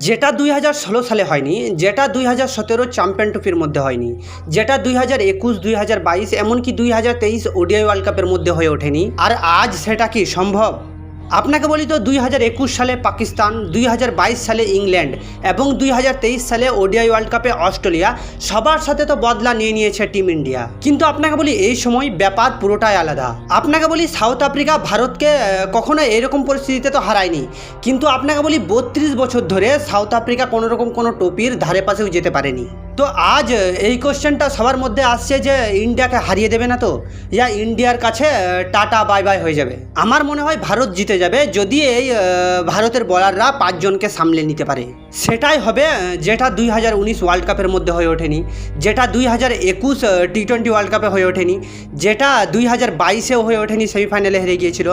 যেটা 2016 সালে হয়নি, যেটা 2017 চ্যাম্পিয়ন ট্রফির মধ্যে হয়নি, যেটা 2021, 2022 এমনকি 2023 ওডিআই ওয়ার্ল্ড কাপের মধ্যে হয়ে ওঠেনি। আর আজ সেটা কি সম্ভব? আপনাকে বলি তো 2021 সালে পাকিস্তান, 2022 সালে ইংল্যান্ড এবং 2023 সালে ওডিআই ওয়ার্ল্ড কাপে অস্ট্রেলিয়া সবার সাথে তো বদলা নিয়ে নিয়েছে টিম ইন্ডিয়া। কিন্তু আপনাকে বলি এই সময় ব্যাপার পুরোটাই আলাদা। আপনাকে বলি সাউথ আফ্রিকা ভারতকে কখনো এরকম পরিস্থিতিতে তো হারায়নি, কিন্তু আপনাকে বলি 32 বছর ধরে সাউথ আফ্রিকা কোনোরকম কোনো ট্রফির ধারে পাশেও যেতে পারেনি। তো আজ এই কোশ্চেনটা সবার মধ্যে আসছে যে ইন্ডিয়াকে হারিয়ে দেবে না তো, ইয়া ইন্ডিয়ার কাছে টাটা বাই বাই হয়ে যাবে। আমার মনে হয় ভারত জিতে যাবে যদি এই ভারতের বোলাররা 5 জনকে সামলে নিতে পারে। সেটাই হবে যেটা 2019 ওয়ার্ল্ড কাপের মধ্যে হয়ে ওঠেনি, যেটা 2021 টি20 ওয়ার্ল্ড কাপে হয়ে ওঠেনি, যেটা 2022-এও হয়ে ওঠেনি, সেমিফাইনালে হেরে গিয়েছিল,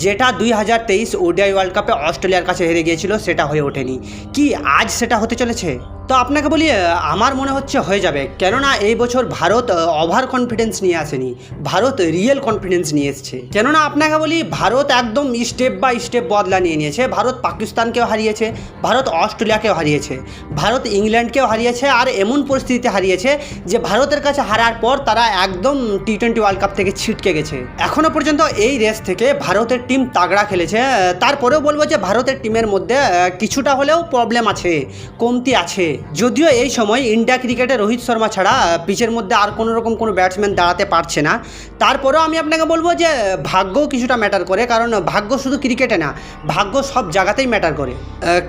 যেটা 2023 ওডিআই ওয়ার্ল্ড কাপে অস্ট্রেলিয়ার কাছে হেরে গিয়েছিল, সেটা হয়ে ওঠেনি। কি আজ সেটা হতে চলেছে? তো আপনাকে বলি আমার মনে হচ্ছে হয়ে যাবে, কেননা এই বছর ভারত ওভার কনফিডেন্স নিয়ে আসেনি, ভারত রিয়েল কনফিডেন্স নিয়ে এসছে। কেননা আপনাকে বলি ভারত একদম স্টেপ বাই স্টেপ বদলা নিয়ে নিয়েছে। ভারত পাকিস্তানকেও হারিয়েছে, ভারত অস্ট্রেলিয়াকেও হারিয়েছে, ভারত ইংল্যান্ডকেও হারিয়েছে, আর এমন পরিস্থিতিতে হারিয়েছে যে ভারতের কাছে হারার পর তারা একদম টি20 ওয়ার্ল্ড কাপ থেকে ছিটকে গেছে। এখনও পর্যন্ত এই রেস থেকে ভারতের টিম তাগড়া খেলেছে। তারপরেও বলবো যে ভারতের টিমের মধ্যে কিছুটা হলেও প্রবলেম আছে, কমতি আছে। যদিও এই সময় ইন্ডিয়া ক্রিকেটে রোহিত শর্মা ছাড়া পিচের মধ্যে আর কোনো রকম কোনো ব্যাটসম্যান দাঁড়াতে পারছে না, তারপরেও আমি আপনাকে বলবো যে ভাগ্যও কিছুটা ম্যাটার করে। কারণ ভাগ্য শুধু ক্রিকেটে না, ভাগ্য সব জায়গাতেই ম্যাটার করে।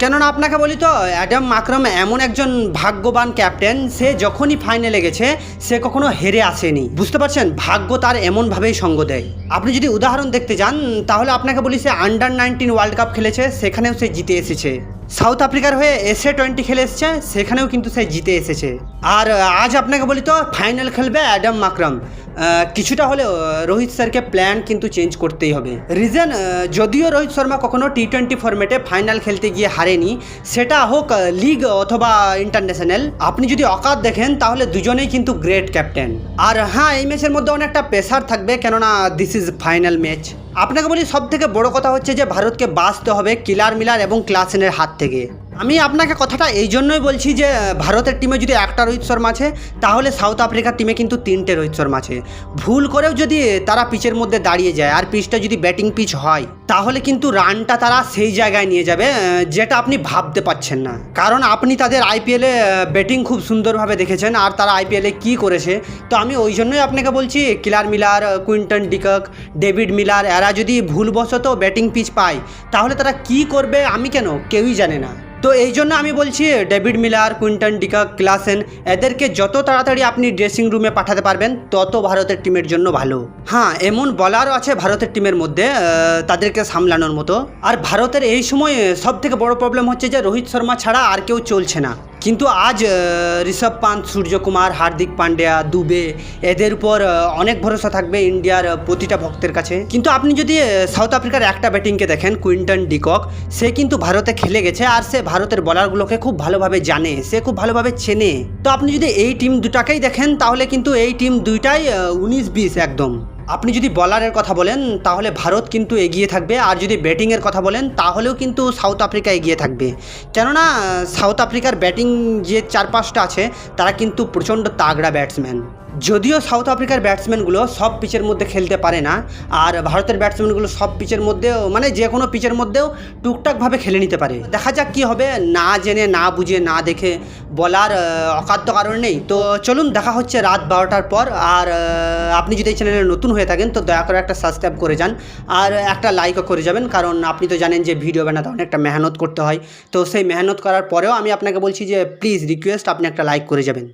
কেননা আপনাকে বলি তো অ্যাডাম মাকরাম এমন একজন ভাগ্যবান ক্যাপ্টেন, সে যখনই ফাইনালে গেছে সে কখনো হেরে আসেনি। বুঝতে পারছেন, ভাগ্য তার এমনভাবেই সঙ্গ দেয়। আপনি যদি উদাহরণ দেখতে যান তাহলে আপনাকে বলি সে আন্ডার-19 ওয়ার্ল্ড কাপ খেলেছে, সেখানেও সে জিতে এসেছে। সাউথ আফ্রিকার হয়ে এসএ20 খেলে এসেছে, সেখানেও কিন্তু সে জিতে এসেছে। আর আজ আপনাকে বলি তো ফাইনাল খেলবে অ্যাডাম মাকরাম। কিছুটা হলেও রোহিত স্যারকে প্ল্যান কিন্তু চেঞ্জ করতেই হবে। রিজন, যদিও রোহিত শর্মা কখনো টি20 ফরম্যাটে ফাইনাল খেলতে গিয়ে হারেনি, সেটা হোক লিগ অথবা ইন্টারন্যাশনাল, আপনি যদি অকাত দেখেন তাহলে দুজনেই কিন্তু গ্রেট ক্যাপ্টেন। আর হ্যাঁ, এই ম্যাচের মধ্যে অনেকটা প্রেশার থাকবে, কেননা দিস ইজ ফাইনাল ম্যাচ। আপনাকে বলি সব থেকে বড় কথা হচ্ছে যে ভারতকে বাঁচতে হবে কিলার মিলার এবং ক্লাসেনের হাত থেকে। আমি আপনাকে কথাটা এই জন্যই বলছি যে ভারতের টিমে যদি একটা রোহিত শর্মা আছে, তাহলে সাউথ আফ্রিকার টিমে কিন্তু 3টে রোহিত শর্মা আছে। ভুল করেও যদি তারা পিচের মধ্যে দাঁড়িয়ে যায় আর পিচটা যদি ব্যাটিং পিচ হয়, তাহলে কিন্তু রানটা তারা সেই জায়গায় নিয়ে যাবে যেটা আপনি ভাবতে পারছেন না। কারণ আপনি তাদের আইপিএলে ব্যাটিং খুব সুন্দরভাবে দেখেছেন, আর তারা আইপিএলে কী করেছে। তো আমি ওই জন্যই আপনাকে বলছি killer Miller, Quinton de Kock, David Miller, এরা যদি ভুলবশত ব্যাটিং পিচ পায় তাহলে তারা কি করবে আমি কেন, কেউই জানে না। তো এই জন্য আমি বলছি David Miller, Quinton de Kock, Klaasen, এদেরকে যত তাড়াতাড়ি আপনি ড্রেসিং রুমে পাঠাতে পারবেন তত ভারতের টিমের জন্য ভালো। হ্যাঁ, এমন বলারও আছে ভারতের টিমের মধ্যে তাদেরকে সামলানোর মতো। আর ভারতের এই সময় সব থেকে বড় প্রবলেম হচ্ছে যে রোহিত শর্মা ছাড়া আর কেউ চলছে না। কিন্তু আজ ঋষভ পান্ত, সূর্যকুমার, হার্দিক পান্ডিয়া, দুবে, এদের উপর অনেক ভরসা থাকবে ইন্ডিয়ার প্রতিটা ভক্তের কাছে। কিন্তু আপনি যদি সাউথ আফ্রিকার একটা ব্যাটিংকে দেখেন, কুইন্টন ডিকক, সে কিন্তু ভারতে খেলে গেছে, আর সে ভারতের বলারগুলোকে খুব ভালোভাবে জানে, সে খুব ভালোভাবে চেনে। তো আপনি যদি এই টিম দুটাকেই দেখেন তাহলে কিন্তু এই টিম দুইটাই 19-20 একদম। আপনি যদি বলারের কথা বলেন তাহলে ভারত কিন্তু এগিয়ে থাকবে, আর যদি ব্যাটিংয়ের কথা বলেন তাহলেও কিন্তু সাউথ আফ্রিকা এগিয়ে থাকবে। কেননা সাউথ আফ্রিকার ব্যাটিং যে 4-5টা আছে তারা কিন্তু প্রচণ্ড তাগড়া ব্যাটসম্যান। যদিও সাউথ আফ্রিকার ব্যাটসম্যানগুলো সব পিচের মধ্যে খেলতে পারে না, আর ভারতের ব্যাটসম্যানগুলো সব পিচের মধ্যেও, মানে যে কোনো পিচের মধ্যেও টুকটাকভাবে খেলে নিতে পারে। দেখা যাক কী হবে, না জেনে, না বুঝে, না দেখে বলার অকাত্য কারণ নেই। তো চলুন, দেখা হচ্ছে রাত 12টার পর। আর আপনি যদি এই চ্যানেলে নতুন হয়ে থাকেন তো দয়া করে একটা সাবস্ক্রাইব করে যান, আর একটা লাইকও করে যাবেন। কারণ আপনি তো জানেন যে ভিডিও বানাতে অনেকটা মেহনত করতে হয়। তো সেই মেহনত করার পরেও আমি আপনাকে বলছি যে প্লিজ রিকোয়েস্ট, আপনি একটা লাইক করে যাবেন।